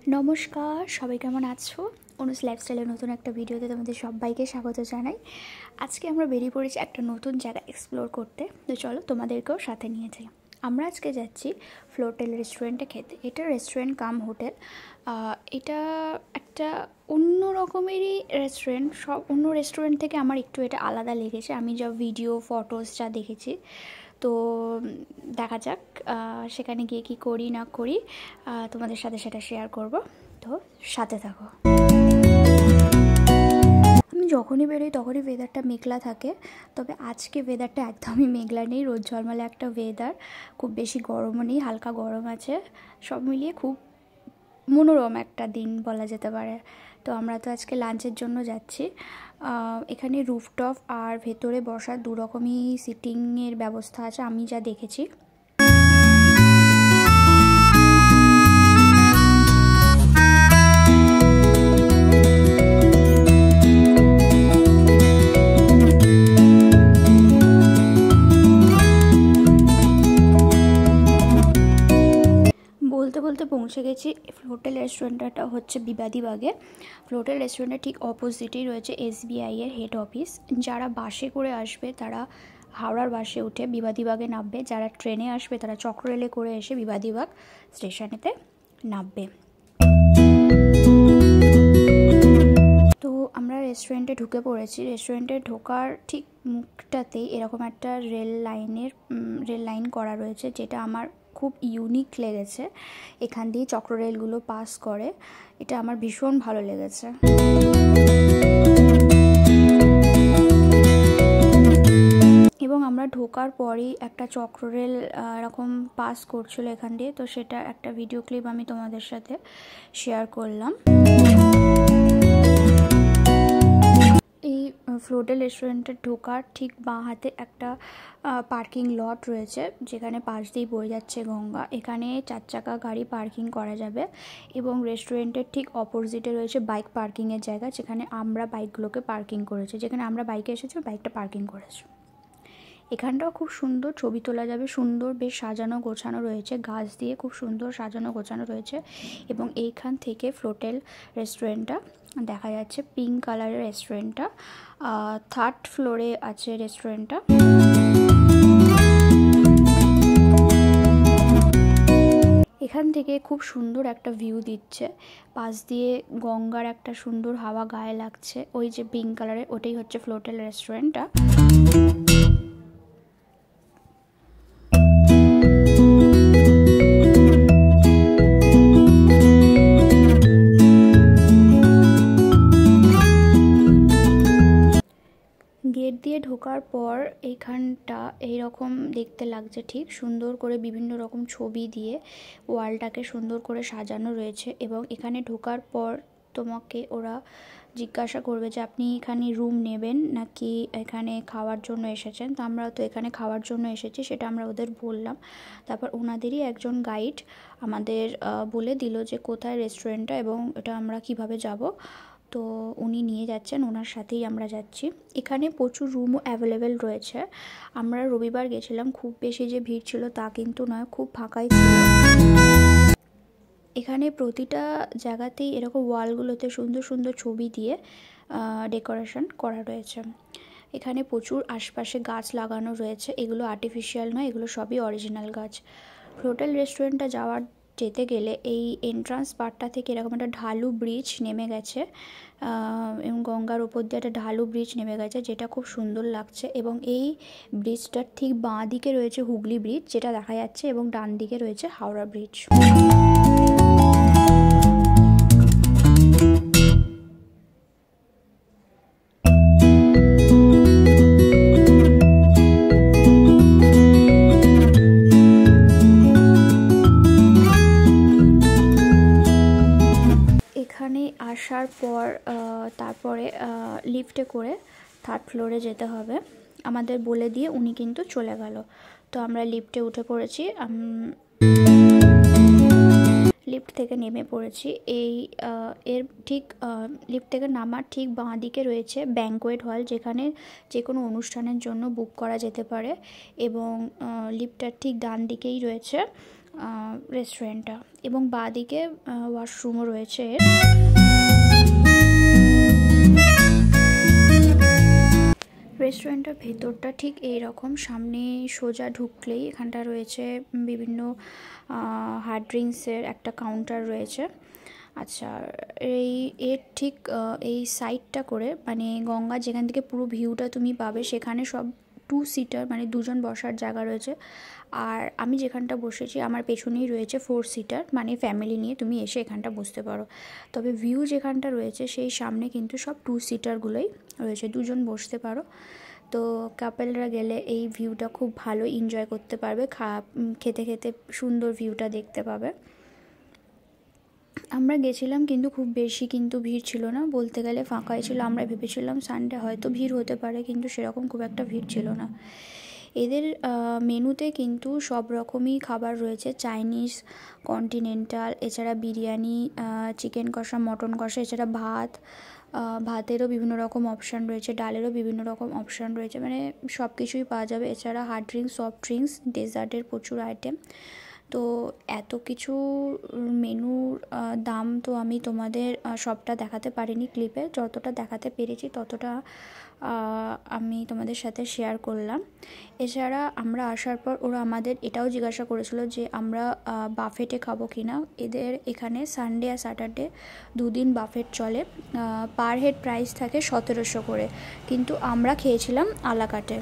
নমস্কার, সবাই কেমন আছো? অনুজ লাইফস্টাইলের নতুন একটা ভিডিওতে তোমাদের সবাইকে স্বাগত জানাই। আজকে আমরা বেরিয়ে পড়েছি একটা নতুন জায়গা এক্সপ্লোর করতে। তো চলো তোমাদেরকেও সাথে নিয়ে যাই। আমরা আজকে যাচ্ছি ফ্লোটেল রেস্টুরেন্টে খেতে। এটা রেস্টুরেন্ট কাম হোটেল। এটা একটা অন্য রকমেরই রেস্টুরেন্ট। সব অন্য রেস্টুরেন্ট থেকে আমার একটু এটা আলাদা লেগেছে, আমি যা ভিডিও ফটোস যা দেখেছি। তো দেখা যাক সেখানে গিয়ে কী করি না করি, তোমাদের সাথে সেটা শেয়ার করব। তো সাথে থাকো। আমি যখনই বেরোই তখনই ওয়েদারটা মেঘলা থাকে, তবে আজকে ওয়েদারটা একদমই মেঘলা নেই, রোদ ঝলমলে একটা ওয়েদার। খুব বেশি গরমও নেই, হালকা গরম আছে, সব মিলিয়ে খুব মনোরম একটা দিন বলা যেতে পারে। তো আমরা তো আজকে লাঞ্চের জন্য যাচ্ছি। এখানে রুফটপ আর ভেতরে বসার দু রকমই সিটিংয়ের ব্যবস্থা আছে আমি যা দেখেছি। বলতে বলতে পৌঁছে গেছি। ফ্লোটেল রেস্টুরেন্টটা হচ্ছে বিবাদীবাগে। ফ্লোটেল রেস্টুরেন্টের ঠিক অপোজিটেই রয়েছে SBI-এর হেড অফিস। যারা বাসে করে আসবে তারা হাওড়ার বাসে উঠে বিবাদীবাগে নামবে, যারা ট্রেনে আসবে তারা চক্ররেলে করে এসে বিবাদীবাগ স্টেশনেতে নামবে। তো আমরা রেস্টুরেন্টে ঢুকে পড়েছি। রেস্টুরেন্টে ঢোকার ঠিক মুখটাতেই এরকম একটা রেল লাইন করা রয়েছে, যেটা আমার খুব ইউনিক লেগেছে। এখান দিয়ে চক্ররেলগুলো পাস করে, এটা আমার ভীষণ ভালো লেগেছে। এবং আমরা ঢোকার পরই একটা চক্ররেল এরকম পাস করছিল এখান দিয়ে, তো সেটা একটা ভিডিও ক্লিপ আমি তোমাদের সাথে শেয়ার করলাম। এই ফ্লোটেল রেস্টুরেন্টে ঢোকার ঠিক বাঁ হাতে একটা পার্কিং লট রয়েছে, যেখানে পাশ দিয়েই বয়ে যাচ্ছে গঙ্গা। এখানে 4 চাকা গাড়ি পার্কিং করা যাবে। এবং রেস্টুরেন্টের ঠিক অপোজিটে রয়েছে বাইক পার্কিংয়ের জায়গা, যেখানে আমরা বাইকগুলোকে পার্কিং করেছি। যেখানে আমরা বাইকে এসেছি বাইকটা পার্কিং করেছি। এখানটাও খুব সুন্দর ছবি তোলা যাবে, সুন্দর বেশ সাজানো গোছানো রয়েছে, গাছ দিয়ে খুব সুন্দর সাজানো গোছানো রয়েছে। এবং এইখান থেকে ফ্লোটেল রেস্টুরেন্টটা দেখা যাচ্ছে, পিঙ্ক কালারের রেস্টুরেন্টটা। 3rd ফ্লোরে আছে রেস্টুরেন্টটা। এখান থেকে খুব সুন্দর একটা ভিউ দিচ্ছে, পাশ দিয়ে গঙ্গার একটা সুন্দর হাওয়া গায়ে লাগছে। ওই যে পিঙ্ক কালারের, ওটাই হচ্ছে ফ্লোটেল রেস্টুরেন্টটা। গেট দিয়ে ঢোকার পর এইখানটা এইরকম দেখতে লাগছে, ঠিক সুন্দর করে বিভিন্ন রকম ছবি দিয়ে ওয়ালটাকে সুন্দর করে সাজানো রয়েছে। এবং এখানে ঢোকার পর তোমাকে ওরা জিজ্ঞাসা করবে যে আপনি এখানে রুম নেবেন নাকি এখানে খাওয়ার জন্য এসেছেন। তো আমরা তো এখানে খাওয়ার জন্য এসেছি, সেটা আমরা ওদের বললাম। তারপর ওনাদেরই একজন গাইড আমাদের বলে দিল যে কোথায় রেস্টুরেন্টটা এবং এটা আমরা কিভাবে যাব। তো উনি নিয়ে যাচ্ছেন, ওনার সাথেই আমরা যাচ্ছি। এখানে প্রচুর রুমও অ্যাভেলেবেল রয়েছে। আমরা রবিবার গেছিলাম, খুব বেশি যে ভিড় ছিল তা কিন্তু নয়, খুব ফাঁকাই ছিল। এখানে প্রতিটা জায়গাতেই এরকম ওয়ালগুলোতে সুন্দর সুন্দর ছবি দিয়ে ডেকোরেশন করা রয়েছে। এখানে প্রচুর আশপাশে গাছ লাগানো রয়েছে, এগুলো আর্টিফিশিয়াল নয়, এগুলো সবই অরিজিনাল গাছ। ফ্লোটেল রেস্টুরেন্টটা যেতে গেলে এই এন্ট্রান্স পার্টটা থেকে এরকম একটা ঢালু ব্রিজ নেমে গেছে, এবং গঙ্গার উপর দিয়ে একটা ঢালু ব্রিজ নেমে গেছে, যেটা খুব সুন্দর লাগছে। এবং এই ব্রিজটার ঠিক বাঁ দিকে রয়েছে হুগলি ব্রিজ, যেটা দেখা যাচ্ছে, এবং ডান দিকে রয়েছে হাওড়া ব্রিজ। এখানে আসার পর তারপরে লিফটে করে 3rd ফ্লোরে যেতে হবে আমাদের বলে দিয়ে উনি কিন্তু চলে গেল। তো আমরা লিফটে উঠে পড়েছি, লিফট থেকে নেমে পড়েছি। এর ঠিক লিফট থেকে নামার ঠিক বাঁ দিকে রয়েছে ব্যাঙ্কোয়েট হল, যেখানে যে কোনো অনুষ্ঠানের জন্য বুক করা যেতে পারে। এবং লিফটটার ঠিক ডান দিকেই রয়েছে রেস্টুরেন্টটা, এবং বাঁদিকে ওয়াশরুমও রয়েছে। রেস্টুরেন্টের ভেতরটা ঠিক এই রকম, সামনে সোজা ঢুকলেই এখানটা রয়েছে বিভিন্ন হার্ড ড্রিঙ্কসের একটা কাউন্টার রয়েছে। আচ্ছা, এর ঠিক এই সাইডটা করে, মানে গঙ্গা যেখান থেকে পুরো ভিউটা তুমি পাবে, সেখানে সব 2 সিটার মানে 2 জন বসার জায়গা রয়েছে। আর আমি যেখানটা বসেছি আমার পেছনেই রয়েছে 4 সিটার, মানে ফ্যামিলি নিয়ে তুমি এসে এখানটা বসতে পারো। তবে ভিউ যেখানটা রয়েছে সেই সামনে কিন্তু সব 2 সিটারগুলোই রয়েছে, 2 জন বসতে পারো। তো কাপেলরা গেলে এই ভিউটা খুব ভালো এনজয় করতে পারবে, খেতে খেতে সুন্দর ভিউটা দেখতে পাবে। আমরা গেছিলাম কিন্তু খুব বেশি কিন্তু ভিড় ছিল না, বলতে গেলে ফাঁকাই ছিল। আমরা ভেবেছিলাম সানডে হয়তো ভিড় হতে পারে, কিন্তু সেরকম খুব একটা ভিড় ছিল না। এদের মেনুতে কিন্তু সব রকমই খাবার রয়েছে, চাইনিজ, কন্টিনেন্টাল, এছাড়া বিরিয়ানি, চিকেন কষা, মটন কষা, এছাড়া ভাতেরও বিভিন্ন রকম অপশান রয়েছে, ডালেরও বিভিন্ন রকম অপশান রয়েছে, মানে সব কিছুই পাওয়া যাবে। এছাড়া হার্ড ড্রিঙ্কস, সফট ড্রিঙ্কস, ডেজার্টের প্রচুর আইটেম। তো এত কিছু মেনুর দাম তো আমি তোমাদের সবটা দেখাতে পারিনি ক্লিপে, যতটা দেখাতে পেরেছি ততটা আমি তোমাদের সাথে শেয়ার করলাম। এছাড়া আমরা আসার পর ওরা আমাদের এটাও জিজ্ঞাসা করেছিল যে আমরা বাফেটে খাবো কি না। এদের এখানে সানডে আর স্যাটারডে 2 দিন বাফেট চলে, পার হেড প্রাইস থাকে 1700 করে, কিন্তু আমরা খেয়েছিলাম আলাকাটে।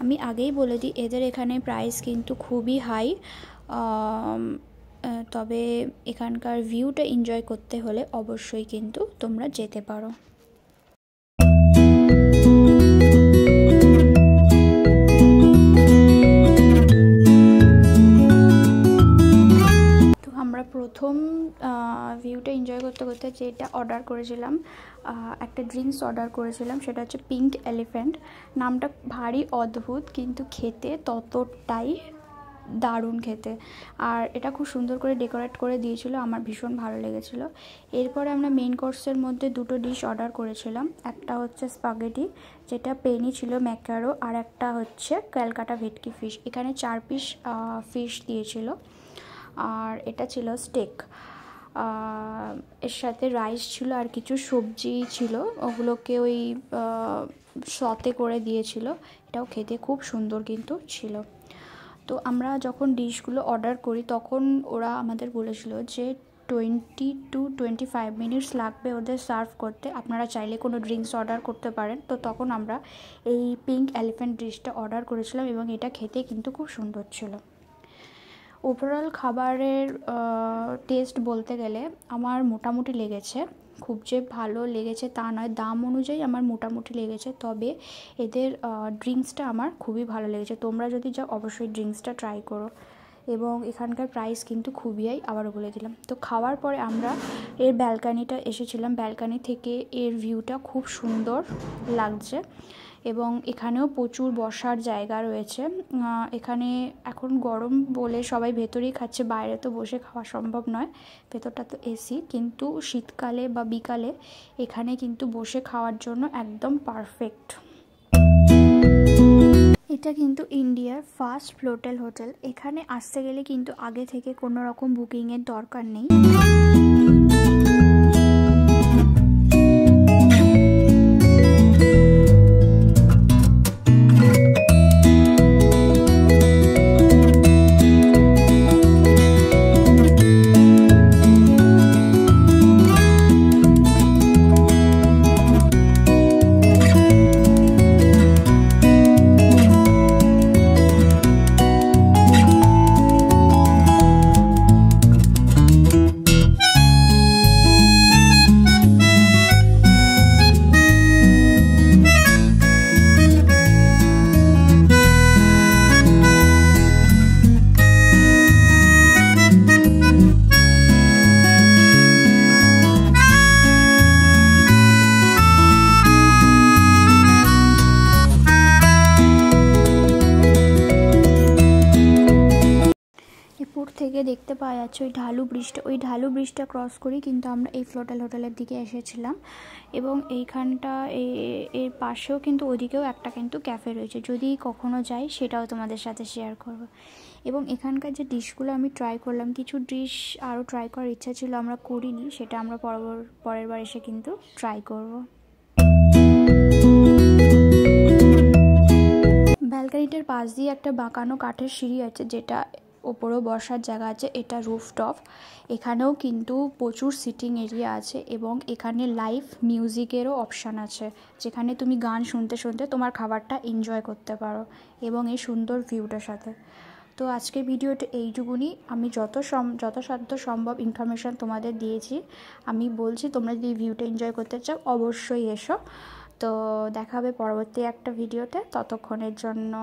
আমি আগেই বলে দিই এদের এখানে প্রাইস কিন্তু খুবই হাই, তবে এখানকার ভিউটা এনজয় করতে হলে অবশ্যই কিন্তু তোমরা যেতে পারো। তো আমরা প্রথম ভিউটা এনজয় করতে করতে যেটা অর্ডার করেছিলাম, একটা ড্রিঙ্কস অর্ডার করেছিলাম, সেটা হচ্ছে পিঙ্ক এলিফ্যান্ট। নামটা ভারী অদ্ভুত, কিন্তু খেতে ততটাই দারুণ খেতে। আর এটা খুব সুন্দর করে ডেকোরেট করে দিয়েছিল, আমার ভীষণ ভালো লেগেছিল। এরপরে আমরা মেন কোর্সের মধ্যে 2টো ডিশ অর্ডার করেছিলাম, একটা হচ্ছে স্পাগেটি, যেটা পেনি ছিল ম্যাকারো, আর একটা হচ্ছে ক্যালকাটা ভেটকি ফিশ। এখানে 4 পিস ফিশ দিয়েছিল, আর এটা ছিল স্টেক। এর সাথে রাইস ছিল আর কিছু সবজি ছিল, ওগুলোকে ওই সতে করে দিয়েছিল। এটাও খেতে খুব সুন্দর কিন্তু ছিল। তো আমরা যখন ডিশগুলো অর্ডার করি তখন ওরা আমাদের বলেছিল যে 20 to 25 মিনিটস লাগবে ওদের সার্ভ করতে, আপনারা চাইলে কোনো ড্রিঙ্কস অর্ডার করতে পারেন। তো তখন আমরা এই পিঙ্ক এলিফ্যান্ট ডিশটা অর্ডার করেছিলাম, এবং এটা খেতে কিন্তু খুব সুন্দর ছিল। ওভারঅল খাবারের টেস্ট বলতে গেলে আমার মোটামুটি লেগেছে, খুব যে ভালো লেগেছে তা নয়, দাম অনুযায়ী আমার মোটামুটি লেগেছে। তবে এদের ড্রিঙ্কসটা আমার খুবই ভালো লেগেছে, তোমরা যদি যাও অবশ্যই ড্রিঙ্কসটা ট্রাই করো। এবং এখানকার প্রাইস কিন্তু খুবই হাই, আবারও বলে দিলাম। তো খাওয়ার পরে আমরা এর ব্যালকানিটা এসেছিলাম, ব্যালকানি থেকে এর ভিউটা খুব সুন্দর লাগছে, এবং এখানেও প্রচুর বসার জায়গা রয়েছে। এখানে এখন গরম বলে সবাই ভেতরেই খাচ্ছে, বাইরে তো বসে খাওয়া সম্ভব নয়, ভেতরটা তো এসি, কিন্তু শীতকালে বা বিকালে এখানে কিন্তু বসে খাওয়ার জন্য একদম পারফেক্ট। এটা কিন্তু ইন্ডিয়ার ফার্স্ট ফ্লোটেল হোটেল। এখানে আসতে গেলে কিন্তু আগে থেকে কোনো রকম বুকিংয়ের দরকার নেই। থেকে দেখতে পাওয়া যাচ্ছে ওই ঢালু ব্রিজটা, ওই ঢালু ব্রিজটা ক্রস করেই কিন্তু আমরা এই ফ্লোটেল হোটেলের দিকে এসেছিলাম। এবং এইখানটা এর পাশেও কিন্তু ওদিকেও একটা কিন্তু ক্যাফে রয়েছে, যদি কখনো যাই সেটাও তোমাদের সাথে শেয়ার করব। এবং এখানকার যে ডিশগুলো আমি ট্রাই করলাম, কিছু ডিশ আরও ট্রাই করার ইচ্ছা ছিল, আমরা করিনি, সেটা আমরা পরের বার এসে কিন্তু ট্রাই করব। ব্যালকনিটার পাশ দিয়ে একটা বাঁকানো কাঠের সিঁড়ি আছে, যেটা ওপরেও বসার জায়গা আছে। এটা রুফটপ, এখানেও কিন্তু প্রচুর সিটিং এরিয়া আছে এবং এখানে লাইভ মিউজিকেরও অপশান আছে, যেখানে তুমি গান শুনতে শুনতে তোমার খাবারটা এনজয় করতে পারো এবং এই সুন্দর ভিউটার সাথে। তো আজকের ভিডিওটা এইটুকুনি। আমি যথাসাধ্য সম্ভব ইনফরমেশান তোমাদের দিয়েছি। আমি বলছি তোমরা যদি ভিউটা এনজয় করতে চাও অবশ্যই এসো। তো দেখা হবে পরবর্তী একটা ভিডিওতে। ততক্ষণের জন্য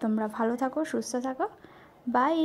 তোমরা ভালো থাকো, সুস্থ থাকো, বাই।